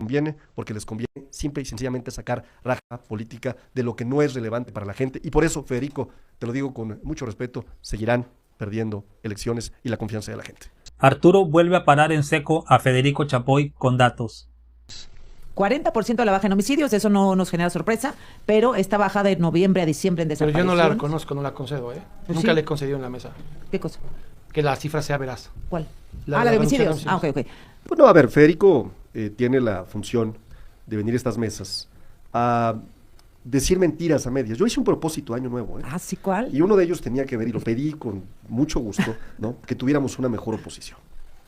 conviene, porque les conviene simple y sencillamente sacar raja política de lo que no es relevante para la gente. Y por eso, Federico, te lo digo con mucho respeto, seguirán perdiendo elecciones y la confianza de la gente. Arturo vuelve a parar en seco a Federico Chapoy con datos. 40% de la baja en homicidios, eso no nos genera sorpresa, pero esta baja de noviembre a diciembre en Pero desaparición. yo no la reconozco, no la concedo, ¿eh? Pues Nunca sí. le he concedido en la mesa. ¿Qué cosa? Que la cifra sea veraz. ¿Cuál? La la de reducción de homicidios. Ok. Bueno, a ver, Federico tiene la función de venir a estas mesas a decir mentiras a medias. Yo hice un propósito año nuevo, Ah, ¿sí cuál? y uno de ellos tenía que ver, y lo pedí con mucho gusto, ¿no? Que tuviéramos una mejor oposición.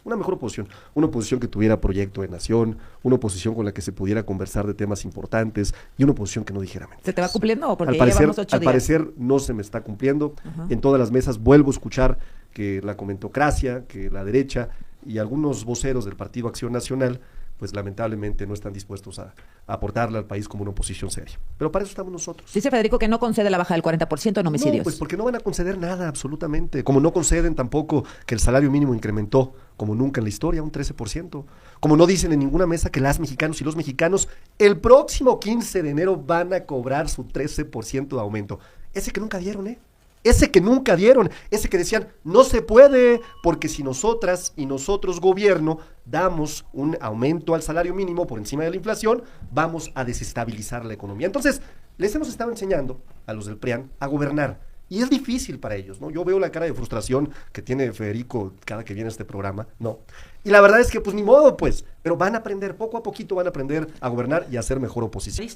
Una mejor oposición, una oposición que tuviera proyecto de nación, una oposición con la que se pudiera conversar de temas importantes y una oposición que no dijera mentiras. ¿Se te va cumpliendo o porque Al ya parecer, llevamos 8 al días? parecer no se me está cumpliendo. Ajá. En todas las mesas vuelvo a escuchar que la comentocracia, que la derecha y algunos voceros del Partido Acción Nacional, pues lamentablemente no están dispuestos a aportarle al país como una oposición seria. Pero para eso estamos nosotros. Dice Federico que no concede la baja del 40% en homicidios. No, pues porque no van a conceder nada, absolutamente. Como no conceden tampoco que el salario mínimo incrementó, como nunca en la historia, un 13%. Como no dicen en ninguna mesa que las mexicanos y los mexicanos el próximo 15 de enero van a cobrar su 13% de aumento. Ese que nunca dieron, Ese que nunca dieron, ese que decían, no se puede, porque si nosotras y nosotros, gobierno, damos un aumento al salario mínimo por encima de la inflación, vamos a desestabilizar la economía. Entonces, les hemos estado enseñando a los del PRIAN a gobernar. Y es difícil para ellos, ¿no? Yo veo la cara de frustración que tiene Federico cada que viene a este programa, ¿no? Y la verdad es que, pues, ni modo, pues, pero van a aprender, poco a poquito van a aprender a gobernar y a hacer mejor oposición.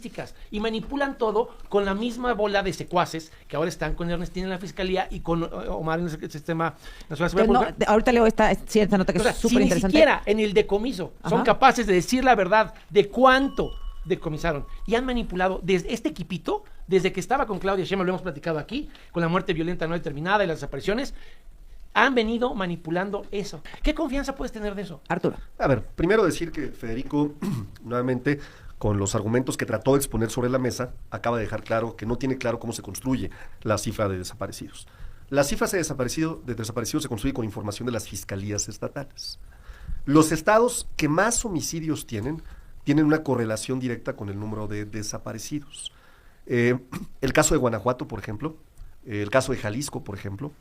Y manipulan todo con la misma bola de secuaces que ahora están con Ernestina en la fiscalía y con Omar en el sistema nacional de seguridad pública. Ahorita leo esta cierta nota que O sea, es si súper ni interesante. siquiera en el decomiso son capaces de decir la verdad de cuánto decomisaron y han manipulado desde este equipito, desde que estaba con Claudia Sheinbaum, lo hemos platicado aquí, con la muerte violenta no determinada y las desapariciones, han venido manipulando eso. ¿Qué confianza puedes tener de eso? Arturo. A ver, primero decir que Federico, nuevamente, con los argumentos que trató de exponer sobre la mesa, acaba de dejar claro que no tiene claro cómo se construye la cifra de desaparecidos. La cifra de desaparecidos se construye con información de las fiscalías estatales. Los estados que más homicidios tienen una correlación directa con el número de desaparecidos. El caso de Guanajuato, por ejemplo, el caso de Jalisco, por ejemplo,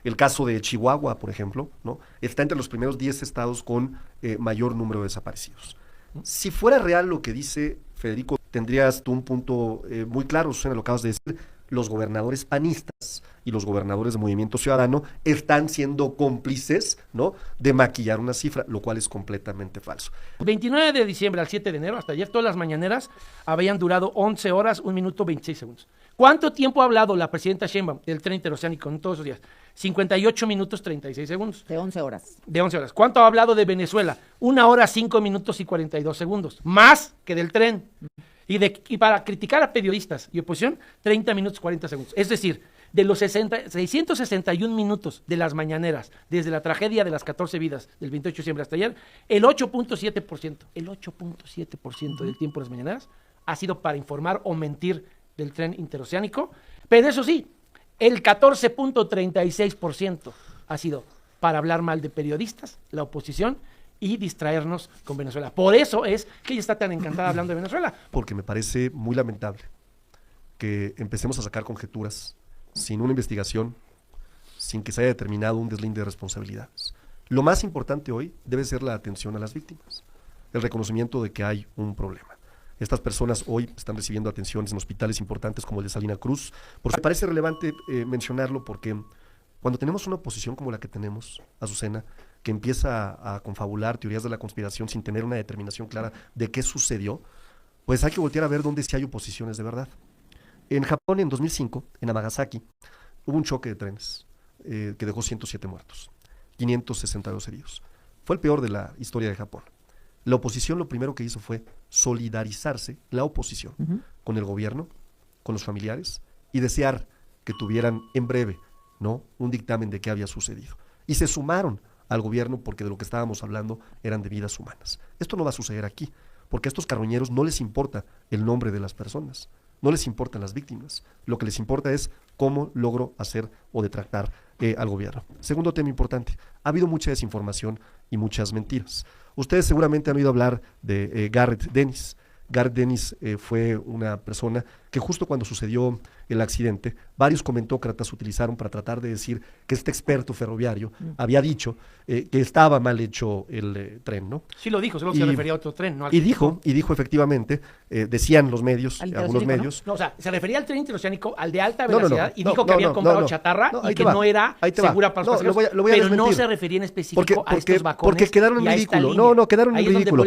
el caso de Chihuahua, por ejemplo, ¿no? Está entre los primeros 10 estados con mayor número de desaparecidos. Si fuera real lo que dice Federico, tendrías tú un punto muy claro, Susana, lo acabas de decir. Los gobernadores panistas y los gobernadores de Movimiento Ciudadano están siendo cómplices, ¿no?, de maquillar una cifra, lo cual es completamente falso. 29 de diciembre al 7 de enero, hasta ayer, todas las mañaneras habían durado 11 horas, 1 minuto, 26 segundos. ¿Cuánto tiempo ha hablado la presidenta Sheinbaum del tren interoceánico en todos esos días? 58 minutos, 36 segundos. De 11 horas. De 11 horas. ¿Cuánto ha hablado de Venezuela? 1 hora, 5 minutos y 42 segundos. Más que del tren. Y para criticar a periodistas y oposición, 30 minutos 40 segundos. Es decir, de los 661 minutos de las mañaneras, desde la tragedia de las 14 vidas del 28 de diciembre hasta ayer, el 8.7% del tiempo de las mañaneras ha sido para informar o mentir del tren interoceánico. Pero eso sí, el 14.36% ha sido para hablar mal de periodistas, la oposición, y distraernos con Venezuela. Por eso es que ella está tan encantada hablando de Venezuela. Porque me parece muy lamentable que empecemos a sacar conjeturas sin una investigación, sin que se haya determinado un deslinde de responsabilidades. Lo más importante hoy debe ser la atención a las víctimas, el reconocimiento de que hay un problema. Estas personas hoy están recibiendo atenciones en hospitales importantes como el de Salina Cruz. Me parece relevante mencionarlo porque cuando tenemos una oposición como la que tenemos, Azucena, que empieza a confabular teorías de la conspiración sin tener una determinación clara de qué sucedió, pues hay que voltear a ver dónde sí hay oposiciones de verdad. En Japón, en 2005, en Nagasaki, hubo un choque de trenes que dejó 107 muertos, 562 heridos. Fue el peor de la historia de Japón. La oposición lo primero que hizo fue solidarizarse, la oposición, con el gobierno, con los familiares, y desear que tuvieran en breve, ¿no?, un dictamen de qué había sucedido. Y se sumaron al gobierno porque de lo que estábamos hablando eran de vidas humanas. Esto no va a suceder aquí, porque a estos carroñeros no les importa el nombre de las personas, no les importan las víctimas, lo que les importa es cómo logro hacer o detractar al gobierno. Segundo tema importante, ha habido mucha desinformación y muchas mentiras. Ustedes seguramente han oído hablar de Garrett Dennis. Garrett Dennis fue una persona que justo cuando sucedió el accidente, varios comentócratas utilizaron para tratar de decir que este experto ferroviario había dicho que estaba mal hecho el tren, ¿no? Sí lo dijo, solo se refería a otro tren, ¿no? Y dijo efectivamente, decían los medios, algunos medios. No, o sea, se refería al tren interoceánico, al de alta No, velocidad, y dijo que habían comprado chatarra y que no era segura para los pasajeros, lo voy a pero desmentir. No se refería en específico a estos vagones. Porque quedaron en ridículo. Quedaron en ridículo.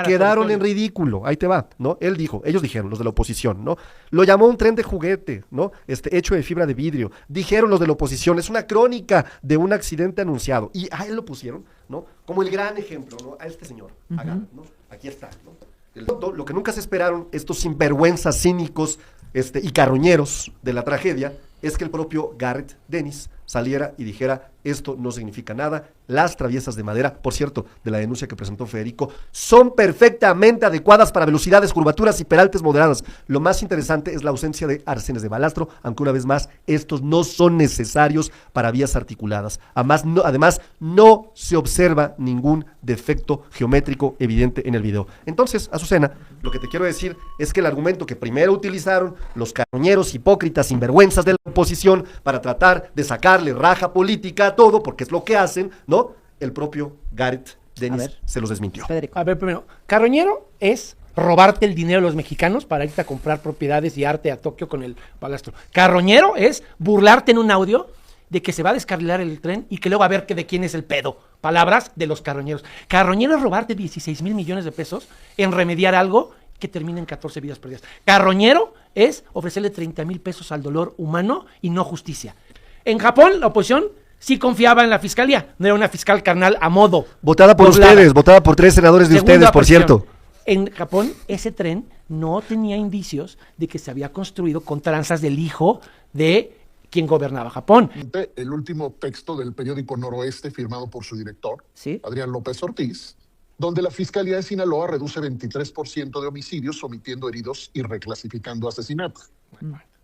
Quedaron en ridículo. Ahí te va, ¿no? Ellos dijeron, los de la oposición, ¿no? Lo llamó un tren de juguete, ¿no? Hecho de fibra de vidrio. Dijeron los de la oposición, es una crónica de un accidente anunciado. Y a él lo pusieron, ¿no? Como el gran ejemplo, ¿no? A este señor, ¿no? Aquí está, ¿no? Lo que nunca se esperaron estos sinvergüenzas cínicos y carroñeros de la tragedia es que el propio Garrett Dennis saliera y dijera, esto no significa nada, las traviesas de madera, por cierto, de la denuncia que presentó Federico, son perfectamente adecuadas para velocidades, curvaturas y peraltes moderadas. Lo más interesante es la ausencia de arcenes de balastro, aunque una vez más, estos no son necesarios para vías articuladas. Además, no se observa ningún defecto geométrico evidente en el video. Entonces, Azucena, lo que te quiero decir es que el argumento que primero utilizaron los carroñeros hipócritas, sinvergüenzas de la oposición para tratar de sacarle raja política a todo, porque es lo que hacen, ¿no? El propio Garrett Dennis se los desmintió. Federico. A ver, primero, carroñero es robarte el dinero de los mexicanos para irte a comprar propiedades y arte a Tokio con el balastro. Carroñero es burlarte en un audio de que se va a descarrilar el tren y que luego a ver que de quién es el pedo. Palabras de los carroñeros. Carroñero es robarte 16,000 millones de pesos en remediar algo que termina en 14 vidas perdidas. Carroñero es ofrecerle 30,000 pesos al dolor humano y no justicia. En Japón, la oposición sí confiaba en la fiscalía, no era una fiscal carnal a modo. Votada por ustedes, votada por 3 senadores de ustedes, por cierto. En Japón, ese tren no tenía indicios de que se había construido con tranzas del hijo de quien gobernaba Japón. El último texto del periódico Noroeste, firmado por su director, Adrián López Ortiz, donde la Fiscalía de Sinaloa reduce 23% de homicidios, omitiendo heridos y reclasificando asesinatos.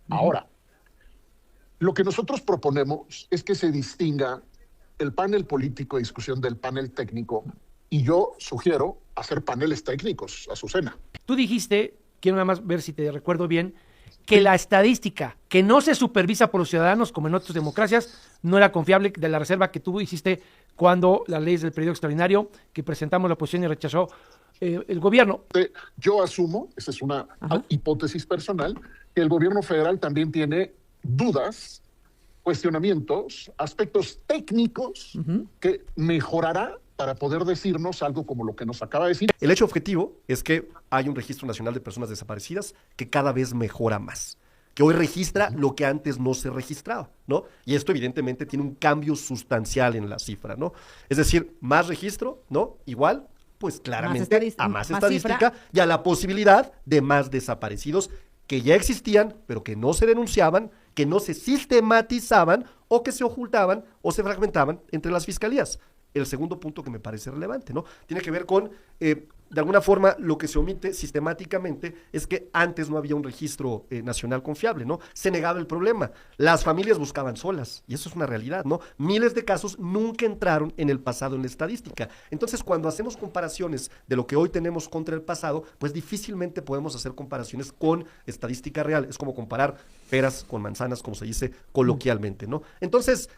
Ahora, lo que nosotros proponemos es que se distinga el panel político de discusión del panel técnico, y yo sugiero hacer paneles técnicos, Azucena. Tú dijiste, quiero nada más ver si te recuerdo bien, que la estadística que no se supervisa por los ciudadanos, como en otras democracias, no era confiable, de la reserva que tú hiciste cuando las leyes del periodo extraordinario que presentamos la oposición y rechazó el gobierno. Yo asumo, esa es una hipótesis personal, que el gobierno federal también tiene dudas, cuestionamientos, aspectos técnicos que mejorará para poder decirnos algo como lo que nos acaba de decir. El hecho objetivo es que hay un registro nacional de personas desaparecidas que cada vez mejora más, que hoy registra lo que antes no se registraba, ¿no? Y esto evidentemente tiene un cambio sustancial en la cifra, ¿no? Es decir, más registro, ¿no? Igual, pues claramente a más estadística y a la posibilidad de más desaparecidos que ya existían, pero que no se denunciaban, que no se sistematizaban o que se ocultaban o se fragmentaban entre las fiscalías. El segundo punto que me parece relevante, ¿no? Tiene que ver con, de alguna forma, lo que se omite sistemáticamente es que antes no había un registro nacional confiable, ¿no? Se negaba el problema. Las familias buscaban solas, y eso es una realidad, ¿no? Miles de casos nunca entraron en el pasado en la estadística. Entonces, cuando hacemos comparaciones de lo que hoy tenemos contra el pasado, pues difícilmente podemos hacer comparaciones con estadística real. Es como comparar peras con manzanas, como se dice coloquialmente, ¿no? Entonces,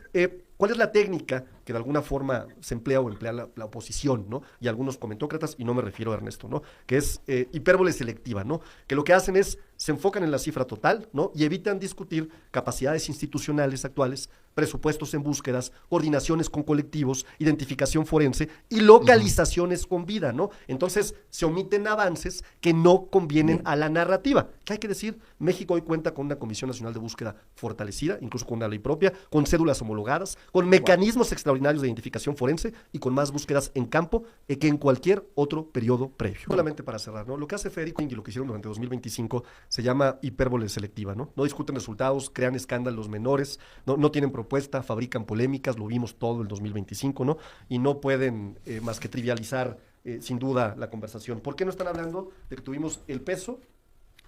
¿cuál es la técnica que de alguna forma se emplea o emplea la oposición, ¿no? Y algunos comentócratas, y no me refiero a Ernesto, ¿no? Que es hipérbole selectiva, ¿no? Que lo que hacen es, se enfocan en la cifra total, ¿no? Y evitan discutir capacidades institucionales actuales, presupuestos en búsquedas, coordinaciones con colectivos, identificación forense y localizaciones con vida, ¿no? Entonces, se omiten avances que no convienen a la narrativa. ¿Qué hay que decir? México hoy cuenta con una Comisión Nacional de Búsqueda fortalecida, incluso con una ley propia, con cédulas homologadas, con mecanismos extraordinarios de identificación forense y con más búsquedas en campo que en cualquier otro periodo previo. Solamente para cerrar, ¿no? Lo que hace Federico y lo que hicieron durante 2025 se llama hipérbole selectiva, ¿no? No discuten resultados, crean escándalos menores, no tienen propuesta, fabrican polémicas, lo vimos todo el 2025, ¿no? Y no pueden más que trivializar sin duda la conversación. ¿Por qué no están hablando de que tuvimos el peso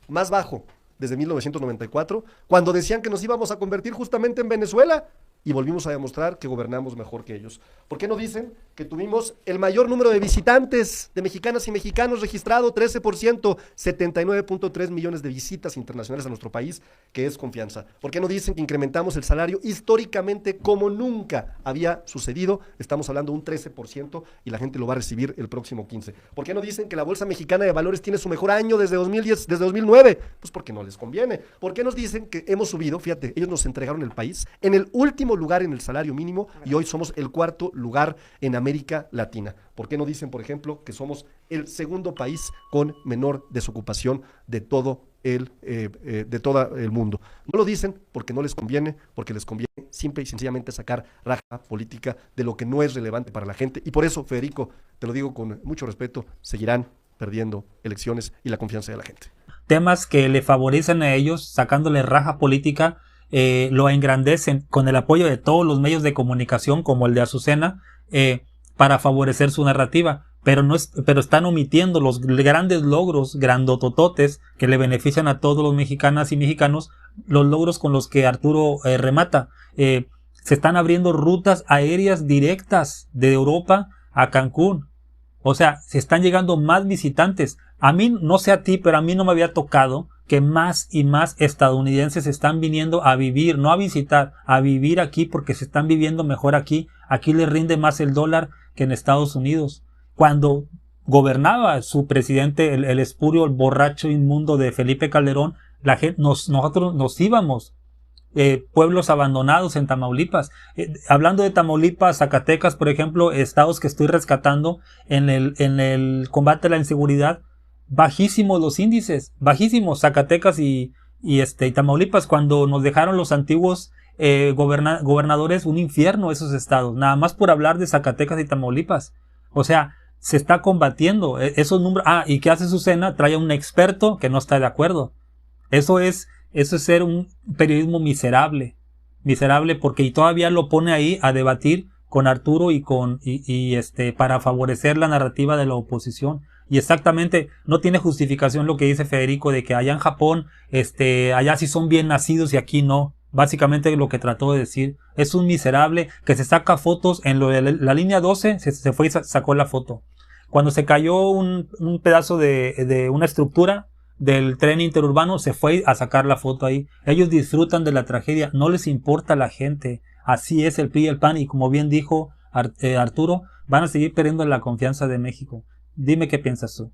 más bajo desde 1994, cuando decían que nos íbamos a convertir justamente en Venezuela, y volvimos a demostrar que gobernamos mejor que ellos. ¿Por qué no dicen que tuvimos el mayor número de visitantes de mexicanas y mexicanos registrado, 13%, 79.3 millones de visitas internacionales a nuestro país, que es confianza? ¿Por qué no dicen que incrementamos el salario históricamente como nunca había sucedido? Estamos hablando de un 13% y la gente lo va a recibir el próximo 15%. ¿Por qué no dicen que la Bolsa Mexicana de Valores tiene su mejor año desde 2010, desde 2009? Pues porque no les conviene. ¿Por qué nos dicen que hemos subido? Fíjate, ellos nos entregaron el país en el último lugar en el salario mínimo y hoy somos el cuarto lugar en América Latina. ¿Por qué no dicen, por ejemplo, que somos el segundo país con menor desocupación de todo el mundo? No lo dicen porque no les conviene, porque les conviene simple y sencillamente sacar raja política de lo que no es relevante para la gente. Y por eso, Federico, te lo digo con mucho respeto, seguirán perdiendo elecciones y la confianza de la gente. Temas que le favorecen a ellos, sacándole raja política, lo engrandecen con el apoyo de todos los medios de comunicación, como el de Azucena, para favorecer su narrativa, pero están omitiendo los grandes logros, grandotototes, que le benefician a todos los mexicanas y mexicanos, los logros con los que Arturo remata. Se están abriendo rutas aéreas directas de Europa a Cancún. O sea, se están llegando más visitantes. A mí, no sé a ti, pero a mí no me había tocado que más y más estadounidenses están viniendo a vivir, no a visitar, a vivir aquí porque se están viviendo mejor aquí. Aquí les rinde más el dólar que en Estados Unidos. Cuando gobernaba su presidente, el espurio, el borracho inmundo de Felipe Calderón, la gente, nosotros nos íbamos. Pueblos abandonados en Tamaulipas. Hablando de Tamaulipas, Zacatecas, por ejemplo, estados que estoy rescatando en el combate a la inseguridad, bajísimos los índices, bajísimos. Zacatecas y Tamaulipas, cuando nos dejaron los antiguos gobernadores, un infierno esos estados, nada más por hablar de Zacatecas y Tamaulipas. O sea, se está combatiendo esos números. ¿Y qué hace Azucena? Trae a un experto que no está de acuerdo. Eso es ser un periodismo miserable, porque todavía lo pone ahí a debatir con Arturo para favorecer la narrativa de la oposición. Y exactamente, no tiene justificación lo que dice Federico de que allá en Japón, allá sí son bien nacidos y aquí no. Básicamente lo que trató de decir, es un miserable que se saca fotos en lo de la línea 12, se fue y sacó la foto. Cuando se cayó un pedazo de una estructura del tren interurbano, se fue a sacar la foto ahí. Ellos disfrutan de la tragedia, no les importa la gente. Así es el PRI y el PAN, y como bien dijo Arturo, van a seguir perdiendo la confianza de México. Dime qué piensas tú.